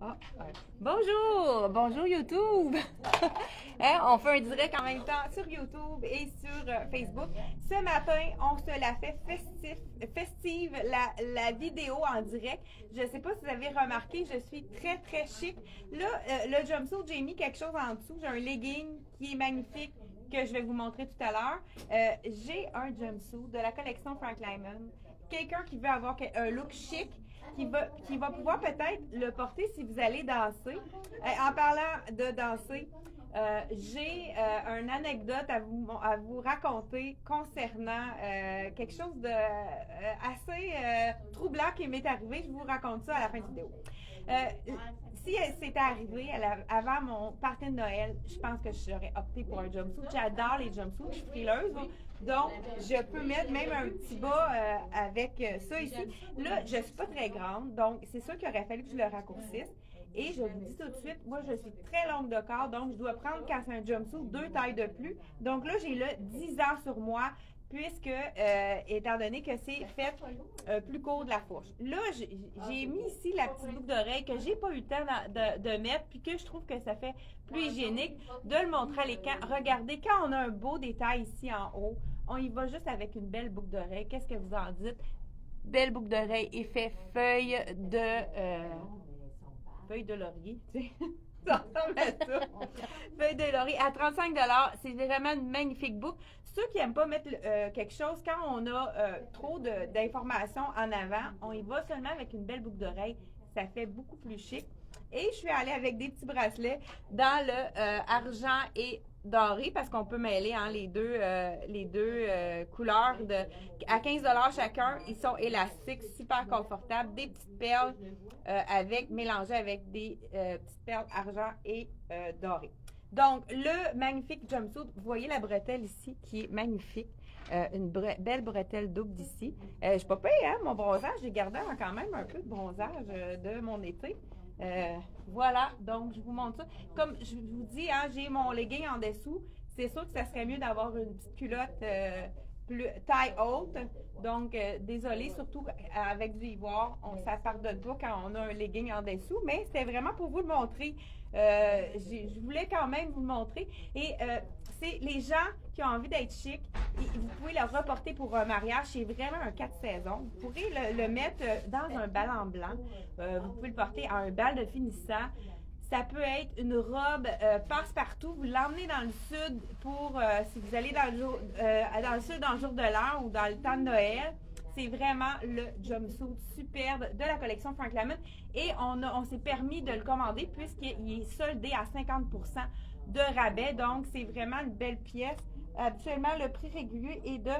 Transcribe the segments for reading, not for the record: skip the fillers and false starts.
Ah, ouais. Bonjour! Bonjour YouTube! Hein, on fait un direct en même temps sur YouTube et sur Facebook. Ce matin, on se la fait festive, la vidéo en direct. Je ne sais pas si vous avez remarqué, je suis très chic. Là, le jumpsuit, j'ai mis quelque chose en dessous. J'ai un legging qui est magnifique que je vais vous montrer tout à l'heure. J'ai un jumpsuit de la collection Frank Lyman. Quelqu'un qui veut avoir un look chic, qui va pouvoir peut-être le porter si vous allez danser. En parlant de danser, j'ai une anecdote à vous raconter concernant quelque chose de assez troublant qui m'est arrivé. Je vous raconte ça à la fin de la vidéo. Si c'était arrivé avant mon party de Noël, je pense que j'aurais opté pour un jumpsuit. J'adore les jumpsuits, je suis frileuse. Donc, je peux mettre même un petit bas avec ça ici. Là, je ne suis pas très grande, donc c'est sûr qu'il aurait fallu que je le raccourcisse. Et je vous dis tout de suite, moi, je suis très longue de corps, donc je dois prendre, quand c'est un jumpsuit, 2 tailles de plus. Donc là, j'ai le 10 ans sur moi, puisque, étant donné que c'est fait plus court de la fourche. Là, j'ai mis ici la petite boucle d'oreille que j'ai pas eu le temps de mettre, puis que je trouve que ça fait plus hygiénique de le montrer à l'écran. Regardez, quand on a un beau détail ici en haut, on y va juste avec une belle boucle d'oreille. Qu'est-ce que vous en dites? Belle boucle d'oreille, effet feuille de laurier, tu sais. Ça ressemble à ça. Feuille de laurier à 35 $. C'est vraiment une magnifique boucle. Ceux qui n'aiment pas mettre quelque chose, quand on a trop d'informations en avant, on y va seulement avec une belle boucle d'oreille. Ça fait beaucoup plus chic. Et je suis allée avec des petits bracelets dans le argent et doré parce qu'on peut mêler hein, les deux couleurs à 15 $ chacun. Ils sont élastiques, super confortables. Des petites perles mélangées avec des petites perles argent et doré. Donc, le magnifique jumpsuit, vous voyez la bretelle ici qui est magnifique. Une belle bretelle double d'ici. Je suis pas payée, hein, mon bronzage. J'ai gardé quand même un peu de bronzage de mon été. Voilà, donc je vous montre ça. Comme je vous dis, hein, j'ai mon legging en dessous. C'est sûr que ça serait mieux d'avoir une petite culotte plus taille haute. Donc, désolé, surtout avec du ivoire, ça ne pardonne pas quand on a un legging en dessous. Mais c'était vraiment pour vous le montrer. Je voulais quand même vous le montrer. Et c'est les gens qui ont envie d'être chic, vous pouvez le reporter pour un mariage. C'est vraiment un 4 saisons. Vous pourrez le mettre dans un bal en blanc. Vous pouvez le porter à un bal de finissant. Ça peut être une robe passe-partout. Vous l'emmenez dans le sud pour, si vous allez dans le sud dans le jour de l'an ou dans le temps de Noël. C'est vraiment le jumpsuit superbe de la collection Frank Lyman. Et on s'est permis de le commander puisqu'il est soldé à 50% de rabais. Donc, c'est vraiment une belle pièce. Habituellement, le prix régulier est de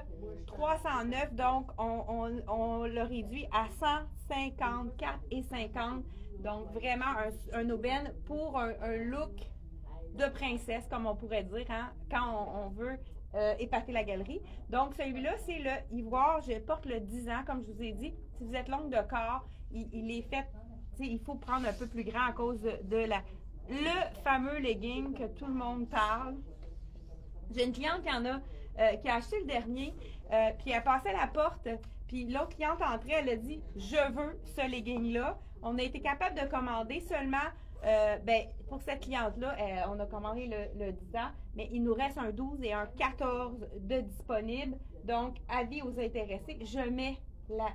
309. Donc, on le réduit à 154,50 $. Donc, vraiment un aubaine pour un look de princesse, comme on pourrait dire, hein, quand on veut épater la galerie. Donc, celui-là, c'est le ivoire. Je porte le 10 ans, comme je vous ai dit. Si vous êtes longue de corps, il est fait, il faut prendre un peu plus grand à cause le fameux legging que tout le monde parle. J'ai une cliente qui a acheté le dernier, puis elle passait à la porte, puis l'autre cliente entrait, elle a dit « Je veux ce legging-là ». On a été capable de commander seulement, pour cette cliente-là, on a commandé le 10 ans, mais il nous reste un 12 et un 14 de disponible. Donc, avis aux intéressés, je mets le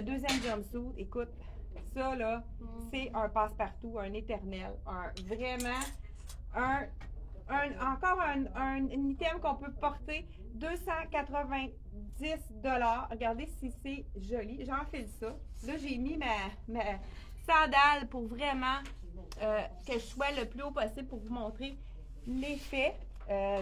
deuxième jumpsuit. Écoute, ça là, c'est un passe-partout, un éternel, encore un item qu'on peut porter 290 $. Regardez si c'est joli. J'enfile ça. Là, j'ai mis ma sandale pour vraiment que je sois le plus haut possible pour vous montrer l'effet.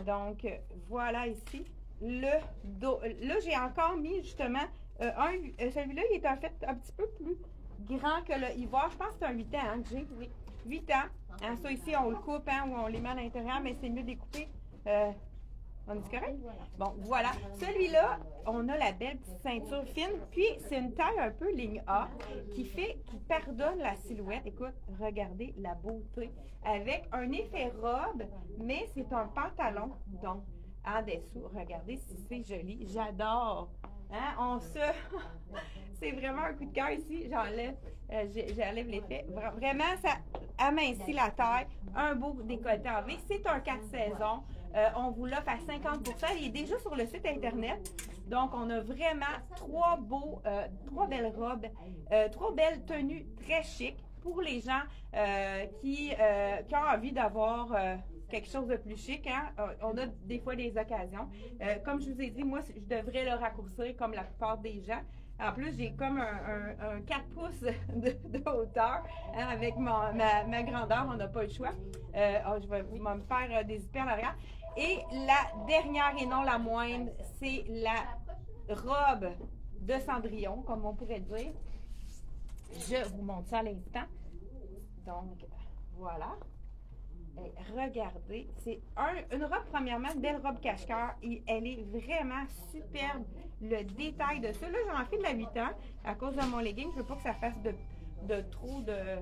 Donc, voilà ici. Le dos. Là, j'ai encore mis justement celui-là, il est en fait un petit peu plus grand que le ivoire. Je pense que c'est un 8 ans hein, que j'ai. Oui, 8 ans. Hein, ça ici, on le coupe hein, ou on les met à l'intérieur, mais c'est mieux de les couper. On est correct? Bon, voilà. Celui-là, on a la belle petite ceinture fine. Puis, c'est une taille un peu ligne A qui pardonne la silhouette. Écoute, regardez la beauté. Avec un effet robe, mais c'est un pantalon. Donc, en dessous. Regardez si c'est joli. J'adore. Hein? C'est vraiment un coup de cœur ici. J'enlève l'effet. Vraiment, ça amincit la taille. Un beau décolleté en V. C'est un 4 saisons. On vous l'offre à 50%. Il est déjà sur le site Internet. Donc, on a vraiment trois belles robes, trois belles tenues très chic pour les gens qui ont envie d'avoir quelque chose de plus chic. Hein? On a des fois des occasions. Comme je vous ai dit, moi, je devrais le raccourcir comme la plupart des gens. En plus, j'ai comme un 4 pouces de hauteur. Hein, avec ma grandeur, on n'a pas le choix. Je vais me faire des zippers à l'arrière. Et la dernière et non la moindre, c'est la robe de Cendrillon, comme on pourrait dire. Je vous montre ça à l'instant. Donc, voilà. Et regardez, c'est une robe, premièrement, une belle robe cache-cœur. Elle est vraiment superbe. Le détail de ça. Là, j'en fais de la 8 ans à cause de mon legging. Je veux pas que ça fasse de trop de...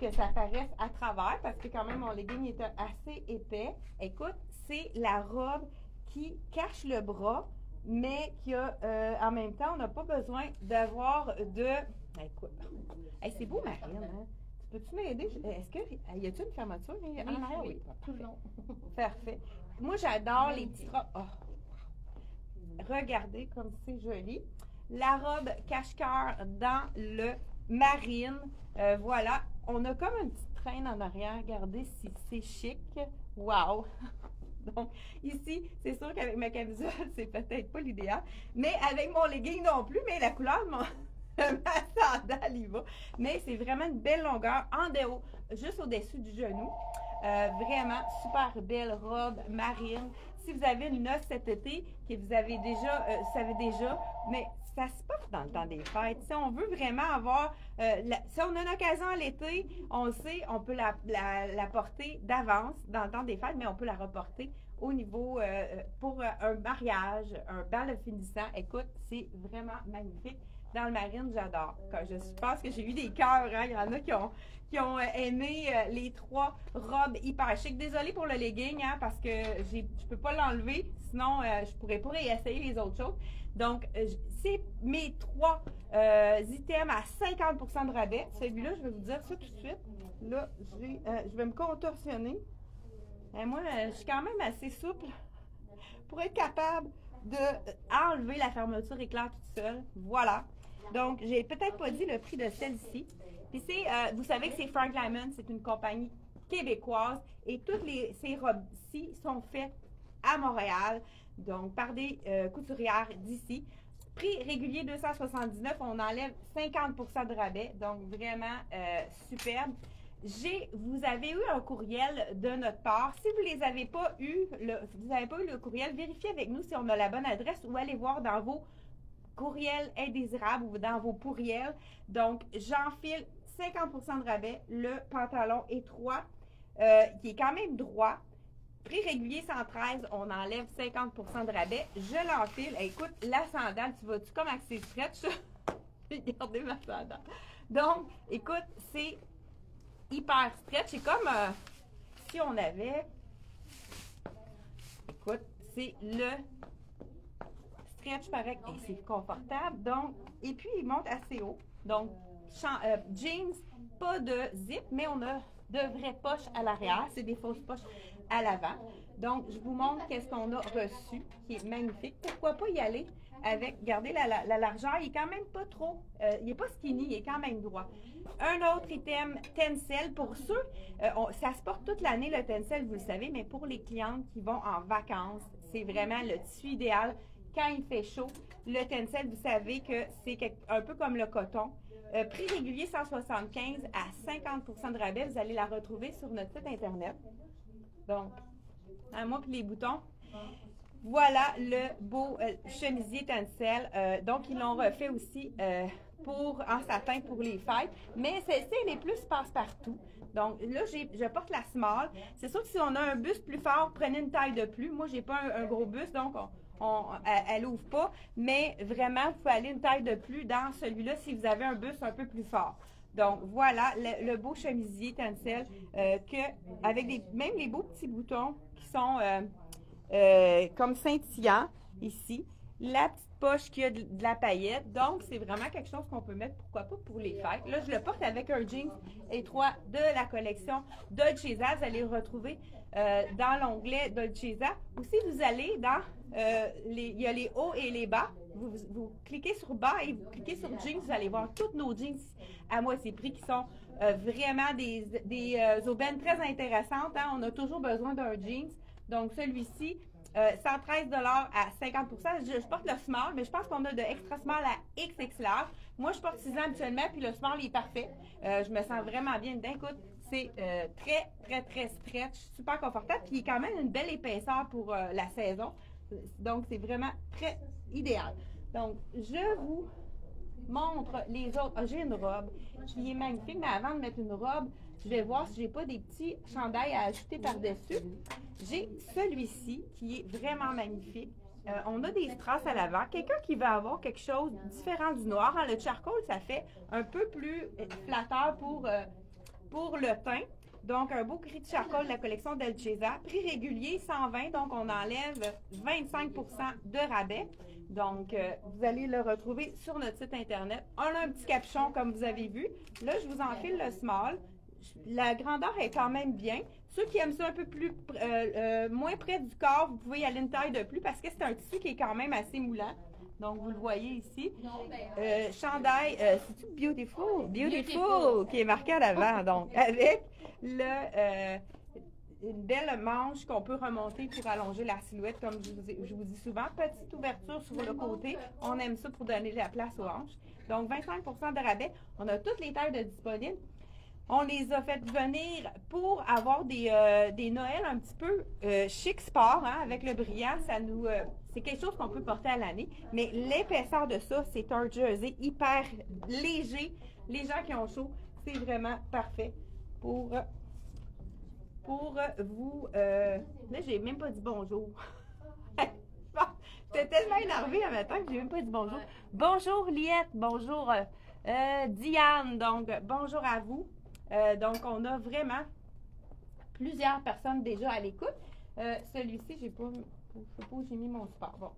que ça paraisse à travers parce que quand même, mon legging est assez épais. Écoute, c'est la robe qui cache le bras, mais qui a, en même temps, on n'a pas besoin d'avoir de... Écoute, hey, c'est beau, Marine, hein? Peux-tu m'aider? Est-ce que y a-t-il une fermeture? Oui, en arrière, oui. Tout le long. Parfait. Moi, j'adore les petites robes. Oh. Regardez comme c'est joli. La robe cache-cœur dans le marine. Voilà. On a comme une petite traîne en arrière. Regardez si c'est chic. Wow! Donc, ici, c'est sûr qu'avec ma camisole, c'est peut-être pas l'idéal. Mais avec mon legging non plus, mais la couleur de ma sandale y va. Mais c'est vraiment une belle longueur en haut, juste au-dessus du genou. Vraiment super belle robe marine. Si vous avez une noce cet été, que vous avez déjà, savez déjà, mais ça se porte dans le temps des fêtes. Si on veut vraiment avoir, si on a une occasion à l'été, on le sait, on peut la porter d'avance dans le temps des fêtes, mais on peut la reporter au niveau pour un mariage, un bal finissant. Écoute, c'est vraiment magnifique. Dans le marine, j'adore. Je pense que j'ai eu des cœurs. Hein? Il y en a qui ont aimé les trois robes hyper chic. Désolée pour le legging, hein, parce que je ne peux pas l'enlever. Sinon, je ne pourrais pas réessayer les autres choses. Donc, c'est mes trois items à 50% de rabais. Celui-là, je vais vous dire ça tout de suite. Là, je vais me contorsionner. Et moi, je suis quand même assez souple pour être capable d'enlever la fermeture éclair toute seule. Voilà. Donc, j'ai peut-être pas dit le prix de celle-ci. Puis vous savez que c'est Frank Lyman, c'est une compagnie québécoise et toutes ces robes-ci sont faites à Montréal, donc par des couturières d'ici. Prix régulier 279, on enlève 50% de rabais, donc vraiment superbe. Vous avez eu un courriel de notre part. Si vous les avez pas eu, vous n'avez pas eu le courriel, vérifiez avec nous si on a la bonne adresse ou allez voir dans vos courriels indésirables ou dans vos pourriels. Donc, j'enfile 50% de rabais, le pantalon étroit, qui est quand même droit. Prix régulier 113, on enlève 50% de rabais. Je l'enfile. Écoute, la sandale, tu vas-tu comme axer stretch? Regardez ma sandale. Donc, écoute, c'est hyper stretch. C'est comme si on avait... Écoute, c'est le stretch pareil. Et c'est confortable. Donc, et puis, il monte assez haut. Donc, jeans, pas de zip, mais on a de vraies poches à l'arrière. C'est des fausses poches à l'avant. Donc, je vous montre qu'est-ce qu'on a reçu, qui est magnifique. Pourquoi pas y aller avec, regardez la largeur, il est quand même pas trop, il n'est pas skinny, il est quand même droit. Un autre item, Tencel, pour ceux, ça se porte toute l'année le Tencel, vous le savez, mais pour les clientes qui vont en vacances, c'est vraiment le tissu idéal. Quand il fait chaud, le Tencel, vous savez que c'est un peu comme le coton. Prix régulier 175 à 50% de rabais, vous allez la retrouver sur notre site Internet. Donc, à moi puis les boutons. Voilà le beau chemisier Tencel. Donc, ils l'ont refait aussi en satin pour les fêtes. Mais celle-ci, elle est plus passe-partout. Donc, là, je porte la small. C'est sûr que si on a un buste plus fort, prenez une taille de plus. Moi, j'ai pas un gros buste, donc elle ouvre pas. Mais vraiment, vous pouvez aller une taille de plus dans celui-là si vous avez un buste un peu plus fort. Donc, voilà le beau chemisier Tencel avec même les beaux petits boutons qui sont comme scintillant ici. La petite poche qui a de la paillette. Donc, c'est vraiment quelque chose qu'on peut mettre, pourquoi pas, pour les fêtes. Là, je le porte avec un jeans étroit de la collection Dolce Vita. Vous allez le retrouver dans l'onglet Dolce Vita. Aussi, vous allez dans, il y a les hauts et les bas. Vous cliquez sur bas et vous cliquez sur jeans. Vous allez voir tous nos jeans à moitié prix qui sont vraiment des aubaines très intéressantes. Hein? On a toujours besoin d'un jeans. Donc, celui-ci, 113 à 50 je porte le small, mais je pense qu'on a de extra small à XX large. Moi, je porte 6 ans habituellement, puis le small est parfait. Je me sens vraiment bien dedans. Écoute, c'est très stretch, super confortable, puis il y a quand même une belle épaisseur pour la saison. Donc, c'est vraiment très idéal. Donc, je vous montre les autres. Ah, j'ai une robe qui est magnifique, mais avant de mettre une robe, je vais voir si j'ai pas des petits chandails à ajouter par-dessus. J'ai celui-ci qui est vraiment magnifique. On a des strass à l'avant. Quelqu'un qui va avoir quelque chose de différent du noir. Hein, le charcoal, ça fait un peu plus flatteur pour le teint. Donc, un beau gris de charcoal de la collection Dolce Vita. Prix régulier, 120. Donc, on enlève 25 de rabais. Donc, vous allez le retrouver sur notre site Internet. On a un petit capuchon, comme vous avez vu. Là, je vous enfile le small. La grandeur est quand même bien. Ceux qui aiment ça un peu plus moins près du corps, vous pouvez y aller une taille de plus parce que c'est un tissu qui est quand même assez moulant. Donc, vous le voyez ici. Chandail, c'est-tu Beautiful? Beautiful, qui est marqué à l'avant. Donc, avec une belle manche qu'on peut remonter pour allonger la silhouette, comme je vous dis souvent. Petite ouverture sur le côté. On aime ça pour donner de la place aux hanches. Donc, 25 de rabais. On a toutes les tailles de disponibles. On les a fait venir pour avoir des Noëls un petit peu chic sport, hein, avec le brillant. C'est quelque chose qu'on peut porter à l'année. Mais l'épaisseur de ça, c'est un jersey hyper léger. Les gens qui ont chaud, c'est vraiment parfait pour vous. Là, j'ai même pas dit bonjour. J'étais tellement énervée un matin que j'ai même pas dit bonjour. Bonjour Liette, bonjour Diane. Donc, bonjour à vous. Donc, on a vraiment plusieurs personnes déjà à l'écoute. Celui-ci, je sais pas où j'ai mis mon support. Bon,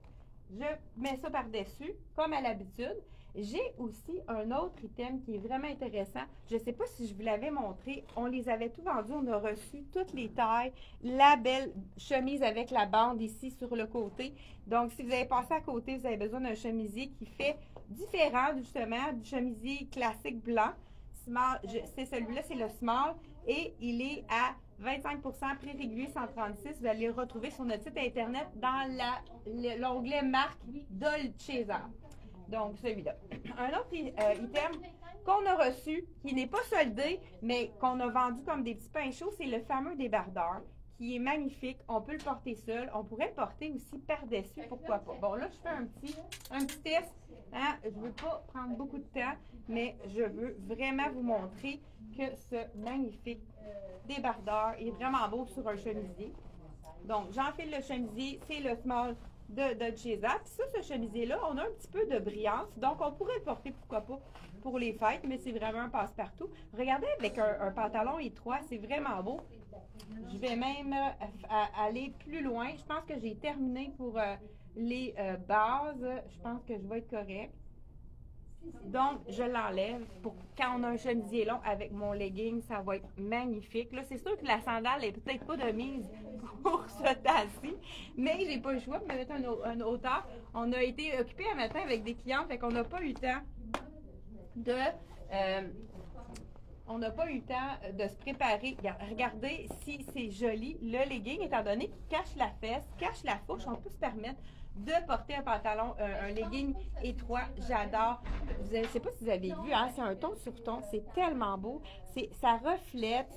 je mets ça par-dessus, comme à l'habitude. J'ai aussi un autre item qui est vraiment intéressant. Je ne sais pas si je vous l'avais montré. On les avait tous vendus. On a reçu toutes les tailles. La belle chemise avec la bande ici sur le côté. Donc, si vous avez passé à côté, vous avez besoin d'un chemisier qui fait différent, justement, du chemisier classique blanc. C'est celui-là, c'est le small et il est à 25 prix régulier 136. Vous allez le retrouver sur notre site Internet dans l'onglet marque Dolce Vita. Donc, celui-là. Un autre item qu'on a reçu, qui n'est pas soldé, mais qu'on a vendu comme des petits pains chauds, c'est le fameux débardeur, qui est magnifique. On peut le porter seul. On pourrait le porter aussi par-dessus, pourquoi pas. Bon, là, je fais un petit test. Hein? Je ne veux pas prendre beaucoup de temps, mais je veux vraiment vous montrer que ce magnifique débardeur est vraiment beau sur un chemisier. Donc, j'enfile le chemisier, c'est le small de Dolce Vita. Puis ça, ce chemisier-là, on a un petit peu de brillance. Donc, on pourrait le porter, pourquoi pas, pour les fêtes, mais c'est vraiment un passe-partout. Regardez avec un pantalon étroit, c'est vraiment beau. Je vais même aller plus loin. Je pense que j'ai terminé pour les bases. Je pense que je vais être correct. Donc, je l'enlève pour quand on a un chemisier long avec mon legging, ça va être magnifique. Là, c'est sûr que la sandale est peut-être pas de mise pour ce temps-ci, mais j'ai pas le choix de me mettre une hauteur. On a été occupé un matin avec des clientes, fait qu'on n'a pas eu le temps de... se préparer. Regardez si c'est joli. Le legging, étant donné qu'il cache la fesse, cache la fourche, on peut se permettre de porter un pantalon, un legging étroit. J'adore. Je ne sais pas si vous avez vu, hein, c'est un ton sur ton. C'est tellement beau. Ça reflète.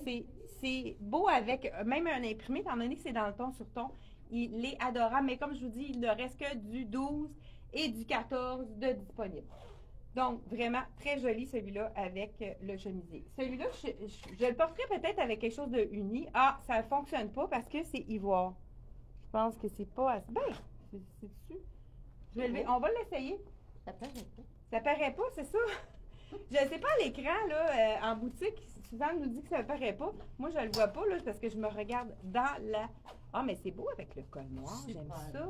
C'est beau avec même un imprimé, étant donné que c'est dans le ton sur ton. Il est adorable. Mais comme je vous dis, il ne reste que du 12 et du 14 de disponible. Donc, vraiment très joli celui-là avec le chemisier. Celui-là, je le porterai peut-être avec quelque chose de uni. Ah, ça ne fonctionne pas parce que c'est ivoire. Je pense que c'est pas assez. Ben, c'est dessus. Je vais lever. On va l'essayer. Ça paraît pas. Ça paraît pas, c'est ça? Je ne sais pas à l'écran, là, en boutique, Suzanne nous dit que ça ne paraît pas. Moi, je ne le vois pas, là, parce que je me regarde dans Ah, mais c'est beau avec le col noir, j'aime ça.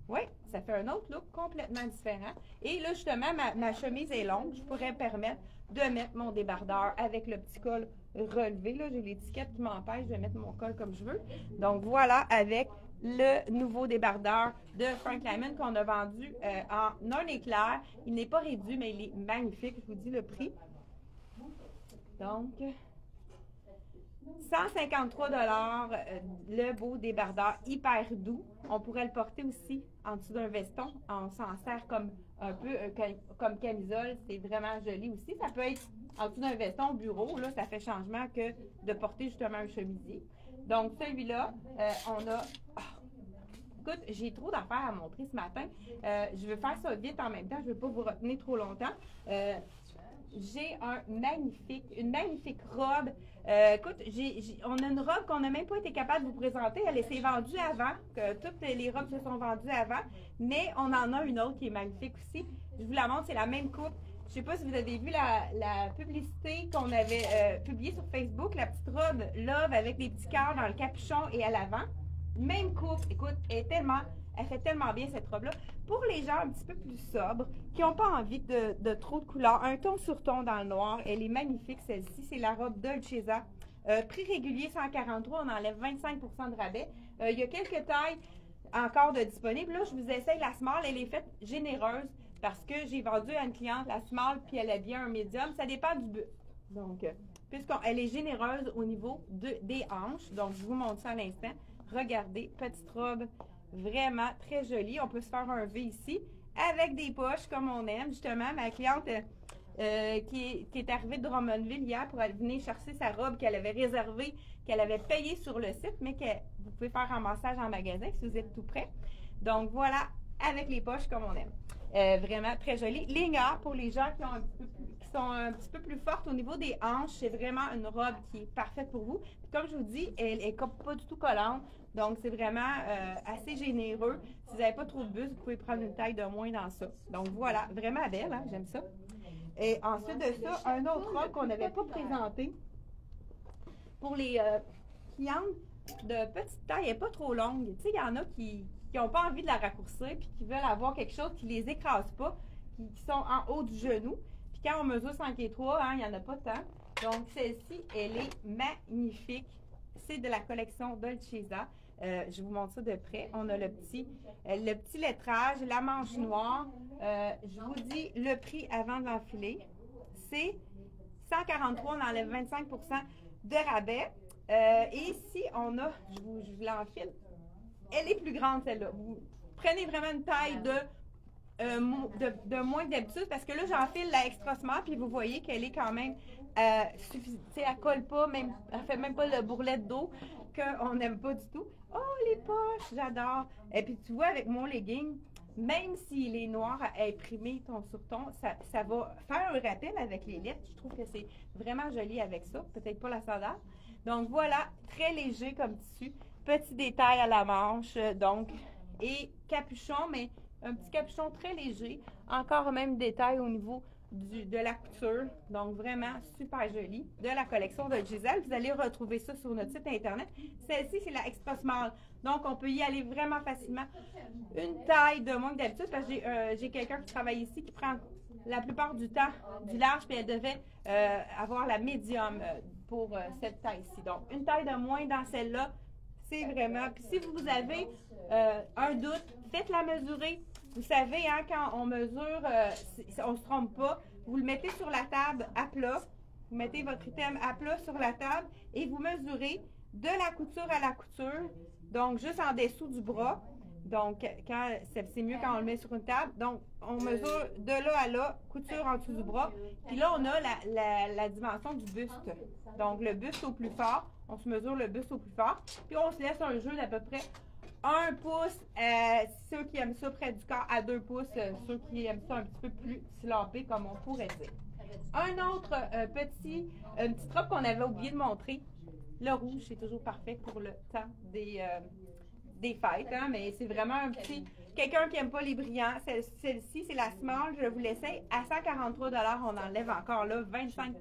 Oui, ça fait un autre look complètement différent. Et là, justement, ma chemise est longue. Je pourrais me permettre de mettre mon débardeur avec le petit col relevé. Là, j'ai l'étiquette qui m'empêche de mettre mon col comme je veux. Donc, voilà, avec le nouveau débardeur de Frank Lyman qu'on a vendu en non éclair. Il n'est pas réduit, mais il est magnifique. Je vous dis le prix. Donc, 153 $, le beau débardeur hyper doux. On pourrait le porter aussi en dessous d'un veston. On s'en sert comme un peu comme camisole. C'est vraiment joli aussi. Ça peut être en dessous d'un veston au bureau. Là, ça fait changement que de porter justement un chemisier. Donc, celui-là, on a... Écoute, j'ai trop d'affaires à montrer ce matin. Je veux faire ça vite en même temps. Je ne veux pas vous retenir trop longtemps. J'ai une magnifique robe. Écoute, on a une robe qu'on n'a même pas été capable de vous présenter. Elle s'est vendue avant, que toutes les robes se sont vendues avant, mais on en a une autre qui est magnifique aussi. Je vous la montre, c'est la même coupe. Je ne sais pas si vous avez vu la publicité qu'on avait publiée sur Facebook, la petite robe Love avec des petits cœurs dans le capuchon et à l'avant. Même coupe, écoute, elle fait tellement bien cette robe-là. Pour les gens un petit peu plus sobres, qui n'ont pas envie de trop de couleurs, un ton sur ton dans le noir, elle est magnifique celle-ci, c'est la robe Dolcezza. Prix régulier 143, on enlève 25 % de rabais. Il y a quelques tailles encore de disponibles. Là, je vous essaye la small, elle est faite généreuse parce que j'ai vendu à une cliente la small puis elle a bien un médium. Ça dépend du buste. Donc, puisqu'elle est généreuse au niveau des hanches, donc je vous montre ça à l'instant. Regardez, petite robe vraiment très jolie. On peut se faire un V ici avec des poches comme on aime. Justement, ma cliente qui est arrivée de Drummondville hier pour aller venir chercher sa robe qu'elle avait réservée, qu'elle avait payée sur le site, mais que vous pouvez faire en massage en magasin si vous êtes tout prêt. Donc voilà, avec les poches comme on aime. Vraiment très jolie. Lignard pour les gens qui sont un petit peu plus fortes au niveau des hanches. C'est vraiment une robe qui est parfaite pour vous. Puis comme je vous dis, elle n'est pas du tout collante. Donc, c'est vraiment assez généreux. Si vous n'avez pas trop de buste, vous pouvez prendre une taille de moins dans ça. Donc, voilà, vraiment belle, hein? J'aime ça. Et ensuite de ça, un autre robe qu'on n'avait pas présenté pour les clientes de petite taille, elle n'est pas trop longue. Tu sais, il y en a qui n'ont pas envie de la raccourcir puis qui veulent avoir quelque chose qui ne les écrase pas, qui sont en haut du genou. Puis quand on mesure 5 et 3, hein, il n'y en a pas tant. Donc, celle-ci, elle est magnifique. C'est de la collection Dolcezza. Je vous montre ça de près. On a le petit lettrage, la manche noire. Je vous dis le prix avant de l'enfiler. C'est 143, on enlève 25 % de rabais. Et ici, on a, je vous l'enfile, elle est plus grande celle-là. Vous prenez vraiment une taille de moins que d'habitude parce que là, j'enfile la extra small puis vous voyez qu'elle est quand même suffisante. Elle colle pas, même, elle fait même pas le bourrelet d'eau qu'on n'aime pas du tout. Oh, les poches, j'adore. Et puis, tu vois, avec mon legging, même s'il est noir à imprimer ton sur ton, ça va faire un rappel avec les lettres. Je trouve que c'est vraiment joli avec ça. Peut-être pas la sandale. Donc, voilà, très léger comme tissu. Petit détail à la manche, donc, et capuchon, mais un petit capuchon très léger. Encore même détail au niveau de la couture. Donc, vraiment super joli. De la collection de Giselle. Vous allez retrouver ça sur notre site Internet. Celle-ci, c'est la Extra Small. Donc, on peut y aller vraiment facilement. Une taille de moins que d'habitude parce que j'ai quelqu'un qui travaille ici qui prend la plupart du temps du large puis elle devait avoir la médium pour cette taille-ci. Donc, une taille de moins dans celle-là, c'est vraiment... Puis si vous avez un doute, faites-la mesurer. Vous savez, hein, quand on mesure, on ne se trompe pas. Vous le mettez sur la table à plat. Vous mettez votre item à plat sur la table et vous mesurez de la couture à la couture. Donc, juste en dessous du bras. Donc, c'est mieux quand on le met sur une table. Donc, on mesure de là à là, couture en dessous du bras. Puis là, on a la dimension du buste. Donc, le buste au plus fort. On se mesure le buste au plus fort. Puis, on se laisse un jeu d'à peu près 1 pouce, ceux qui aiment ça près du corps, à 2 pouces, ceux qui aiment ça un petit peu plus slampé, comme on pourrait dire. Un autre une petite robe qu'on avait oublié de montrer. Le rouge, c'est toujours parfait pour le temps des fêtes, hein, mais c'est vraiment un petit... Quelqu'un qui n'aime pas les brillants, celle-ci, c'est la small, je vous l'essaye. À 143 $, on enlève encore là 25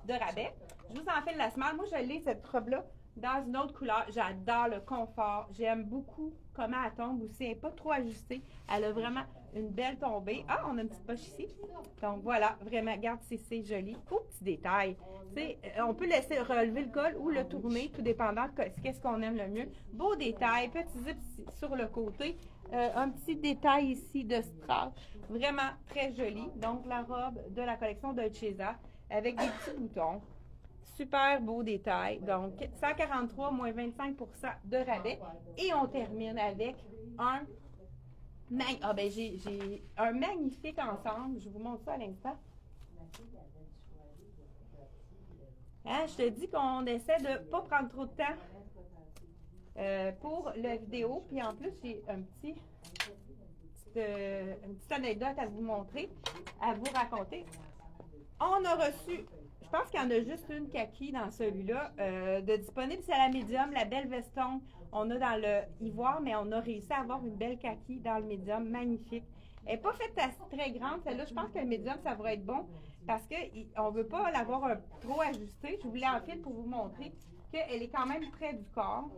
de rabais. Je vous enfile la small. Moi, je l'ai, cette robe-là, dans une autre couleur. J'adore le confort. J'aime beaucoup comment elle tombe aussi. Elle n'est pas trop ajustée. Elle a vraiment une belle tombée. Ah, on a une petite poche ici. Donc voilà, vraiment, regarde, c'est joli. Oh, petit détail. On peut laisser relever le col ou le tourner, tout dépendant de qu'est-ce qu'on aime le mieux. Beau détail, petit zip sur le côté. Un petit détail ici de strass. Vraiment très joli. Donc, la robe de la collection Dolce Vita avec des petits boutons. Super beau détail. Donc, 143 moins 25 de rabais. Et on termine avec j'ai un magnifique ensemble. Je vous montre ça à l'instant. Hein, je te dis qu'on essaie de ne pas prendre trop de temps pour la vidéo. Puis en plus, j'ai une petite anecdote à vous montrer, à vous raconter. On a reçu, je pense qu'il y en a juste une kaki dans celui-là, de disponible. C'est à la médium, la belle veston. On a dans le ivoire, mais on a réussi à avoir une belle kaki dans le médium, magnifique. Elle n'est pas faite très grande, celle-là. Je pense que le médium, ça va être bon parce qu'on ne veut pas l'avoir trop ajustée. Je voulais en fil pour vous montrer qu'elle est quand même près du corps.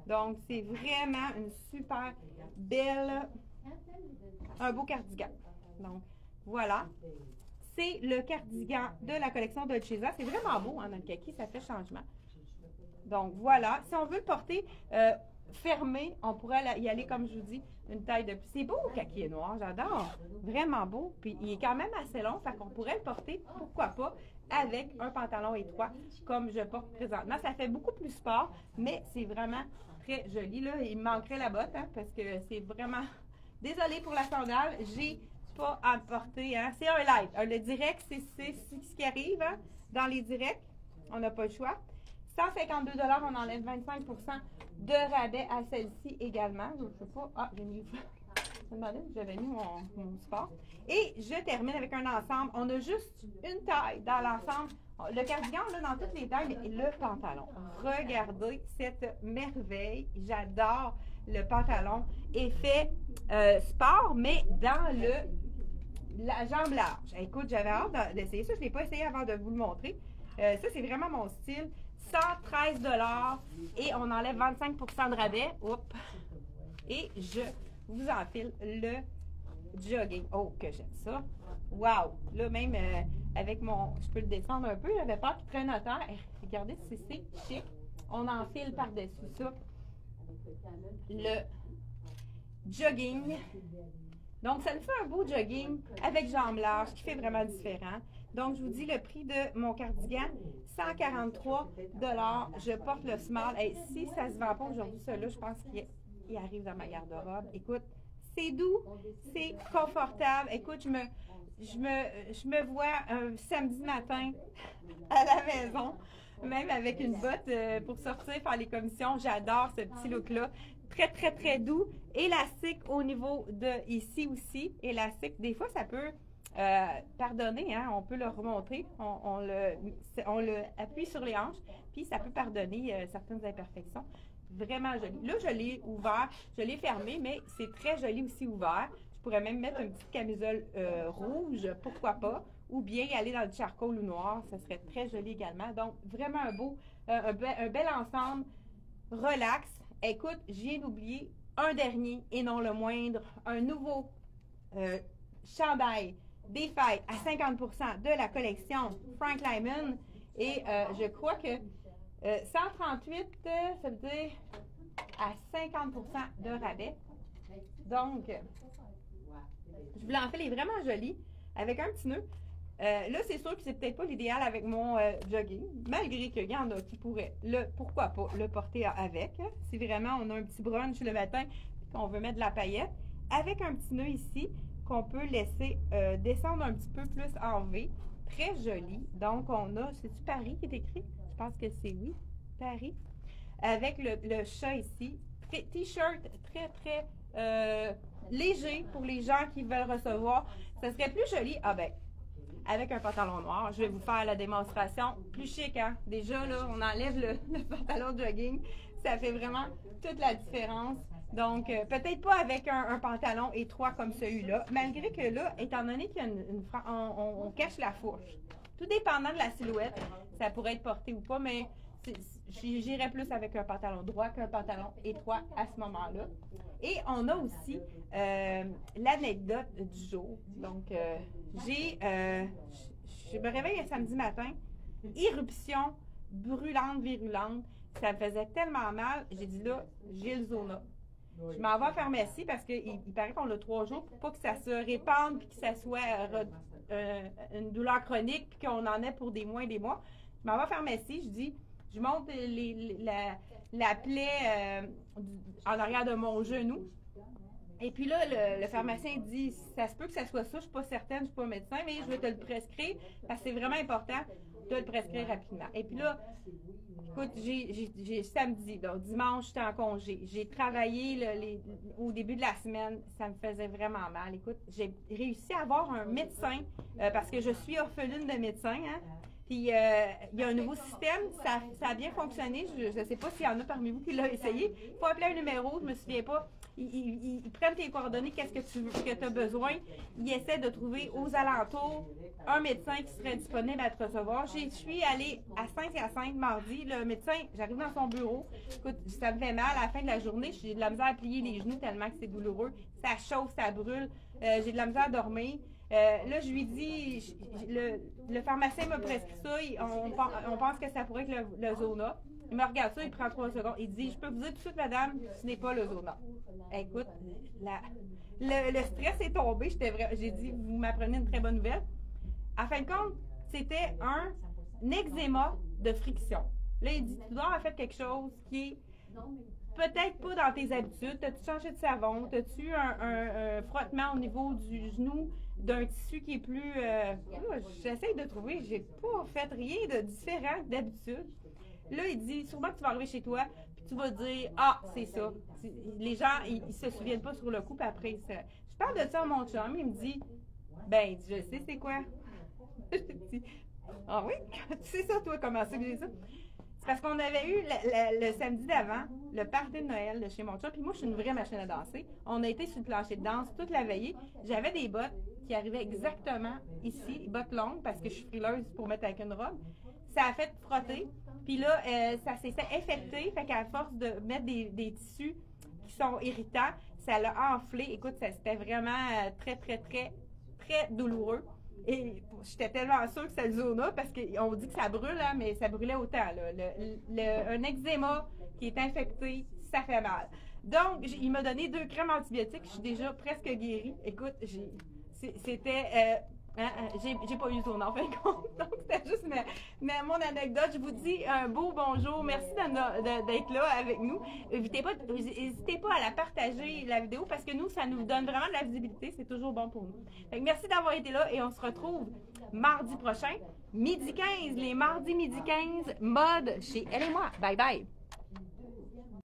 Donc, c'est vraiment une super belle, un beau cardigan. Donc, voilà. C'est le cardigan de la collection Dolce Vita. C'est vraiment beau, hein, dans le kaki, ça fait changement. Donc, voilà. Si on veut le porter fermé, on pourrait y aller, comme je vous dis, une taille de plus. C'est beau, le kaki est noir, j'adore. Vraiment beau. Puis, il est quand même assez long, fait qu'on pourrait le porter, pourquoi pas, avec un pantalon étroit, comme je porte présentement. Ça fait beaucoup plus sport, mais c'est vraiment très joli. Là, il me manquerait la botte, hein, parce que c'est vraiment... Désolée pour la sandale, j'ai pas à porter. Hein. C'est un live. Le direct, c'est ce qui arrive hein, dans les directs. On n'a pas le choix. 152 $, on enlève 25 de rabais à celle-ci également. Je ne sais pas. Ah, j'ai mis... Je me demandais si j'avais mis mon sport. Et je termine avec un ensemble. On a juste une taille dans l'ensemble. Le cardigan, là, dans toutes les tailles, et le pantalon. Regardez cette merveille. J'adore le pantalon. Effet sport, mais dans la jambe large. Écoute, j'avais hâte d'essayer ça. Je ne l'ai pas essayé avant de vous le montrer. Ça, c'est vraiment mon style. 113 $ et on enlève 25 de rabais. Oups. Et je vous enfile le jogging. Oh, que j'aime ça. Wow! Là, même avec mon... Je peux le descendre un peu. J'avais peur qu'il traîne à terre. Regardez, c'est chic. On enfile par-dessus ça le jogging. Donc, ça nous fait un beau jogging avec jambes larges qui fait vraiment différent. Donc, je vous dis le prix de mon cardigan, 143 $. Je porte le small. Et si ça ne se vend pas aujourd'hui, celui-là, je pense qu'il arrive dans ma garde-robe. Écoute, c'est doux, c'est confortable. Écoute, je me vois un samedi matin à la maison, même avec une botte pour sortir, faire les commissions. J'adore ce petit look-là. Très, très, très doux. Élastique au niveau de ici aussi. Élastique, des fois, ça peut pardonner. Hein? On peut le remonter. On le appuie sur les hanches. Puis, ça peut pardonner certaines imperfections. Vraiment joli. Là, je l'ai ouvert. Je l'ai fermé, mais c'est très joli aussi ouvert. Je pourrais même mettre une petite camisole rouge, pourquoi pas. Ou bien aller dans le charcoal ou noir. Ça serait très joli également. Donc, vraiment un bel ensemble. Relax. Écoute, je viens d'oublier un dernier et non le moindre, un nouveau chandail des fêtes à 50 % de la collection Frank Lyman. Et je crois que 138, ça veut dire à 50 % de rabais. Donc, je voulais en faire, il est vraiment joli, avec un petit nœud. Là, c'est sûr que c'est peut-être pas l'idéal avec mon jogging, malgré qu'il y en a qui pourraient, pourquoi pas, le porter avec. Hein, si vraiment on a un petit brunch le matin et qu'on veut mettre de la paillette, avec un petit nœud ici qu'on peut laisser descendre un petit peu plus en V. Très joli. Donc, on a, c'est-tu Paris qui est écrit? Je pense que c'est oui, Paris. Avec le chat ici. T-shirt très, très léger pour les gens qui veulent recevoir. Ça serait plus joli. Ah ben, avec un pantalon noir. Je vais vous faire la démonstration plus chic, hein? Déjà, là, on enlève le pantalon jogging. Ça fait vraiment toute la différence. Donc, peut-être pas avec un pantalon étroit comme celui-là, malgré que là, étant donné qu'il y a on cache la fourche. Tout dépendant de la silhouette, ça pourrait être porté ou pas, mais j'irais plus avec un pantalon droit qu'un pantalon étroit à ce moment-là. Et on a aussi l'anecdote du jour. Donc, je me réveille un samedi matin, éruption brûlante, virulente. Ça me faisait tellement mal, j'ai dit là, j'ai le zona. Je m'en vais à la pharmacie parce qu'il paraît qu'on a 3 jours pour pas que ça se répande puis que ça soit une douleur chronique puis qu'on en ait pour des mois et des mois. Je m'en vais à la pharmacie, je monte la plaie en arrière de mon genou. Et puis là, le pharmacien dit, ça se peut que ça soit ça, je suis pas certaine, je suis pas médecin, mais je vais te le prescrire parce que c'est vraiment important de le prescrire rapidement. Et puis là, écoute, j'ai samedi, donc dimanche, j'étais en congé. J'ai travaillé au début de la semaine, ça me faisait vraiment mal. Écoute, j'ai réussi à avoir un médecin parce que je suis orpheline de médecin, hein. Puis, il y a un nouveau système, ça a bien fonctionné. Je ne sais pas s'il y en a parmi vous qui l'ont essayé. Il faut appeler un numéro, je ne me souviens pas. Ils prennent tes coordonnées, qu'est-ce que tu as besoin. Ils essaient de trouver aux alentours un médecin qui serait disponible à te recevoir. Je suis allée à Saint-Hyacinthe mardi. Le médecin, j'arrive dans son bureau. Écoute, ça me fait mal à la fin de la journée. J'ai de la misère à plier les genoux tellement que c'est douloureux. Ça chauffe, ça brûle. J'ai de la misère à dormir. Là, je lui dis, le pharmacien m'a prescrit ça, on pense que ça pourrait être le zona. Il me regarde ça, il prend 3 secondes. Il dit, je peux vous dire tout de suite, madame, ce n'est pas le zona. Écoute, le stress est tombé. J'ai dit, vous m'apprenez une très bonne nouvelle. En fin de compte, c'était un eczéma de friction. Là, il dit, tu dois avoir fait quelque chose qui est peut-être pas dans tes habitudes. T'as-tu changé de savon? T'as-tu un frottement au niveau du genou d'un tissu qui est plus... j'essaie de trouver, j'ai pas fait rien de différent d'habitude. Là, il dit, sûrement que tu vas arriver chez toi, puis tu vas dire, ah, c'est ça. Les gens, ils se souviennent pas sur le coup, puis après, ça. Je parle de ça à mon chum, il me dit, ben, je sais c'est quoi. Je dis, ah oui? Tu sais ça, toi, comment ça que j'ai ça? C'est parce qu'on avait eu le samedi d'avant, le party de Noël de chez mon chum, puis moi, je suis une vraie machine à danser. On a été sur le plancher de danse toute la veillée. J'avais des bottes qui arrivaient exactement ici, bottes longues, parce que je suis frileuse pour mettre avec une robe. Ça a fait frotter, puis là, ça s'est infecté, fait qu'à force de mettre des tissus qui sont irritants, ça l'a enflé. Écoute, c'était vraiment très, très, très, très douloureux. Et j'étais tellement sûre que c'était le zona parce qu'on dit que ça brûle, hein, mais ça brûlait autant. Là. Un eczéma qui est infecté, ça fait mal. Donc, il m'a donné 2 crèmes antibiotiques. Je suis déjà presque guérie. Écoute, c'était... j'ai pas eu le zona en fin de compte. Donc, c'était juste mon anecdote. Je vous dis un beau bonjour. Merci d'être là avec nous. N'hésitez pas à la partager, la vidéo, parce que nous, ça nous donne vraiment de la visibilité. C'est toujours bon pour nous. Fait que merci d'avoir été là et on se retrouve mardi prochain, midi 15. Les mardis midi 15, mode chez Elle et moi. Bye bye.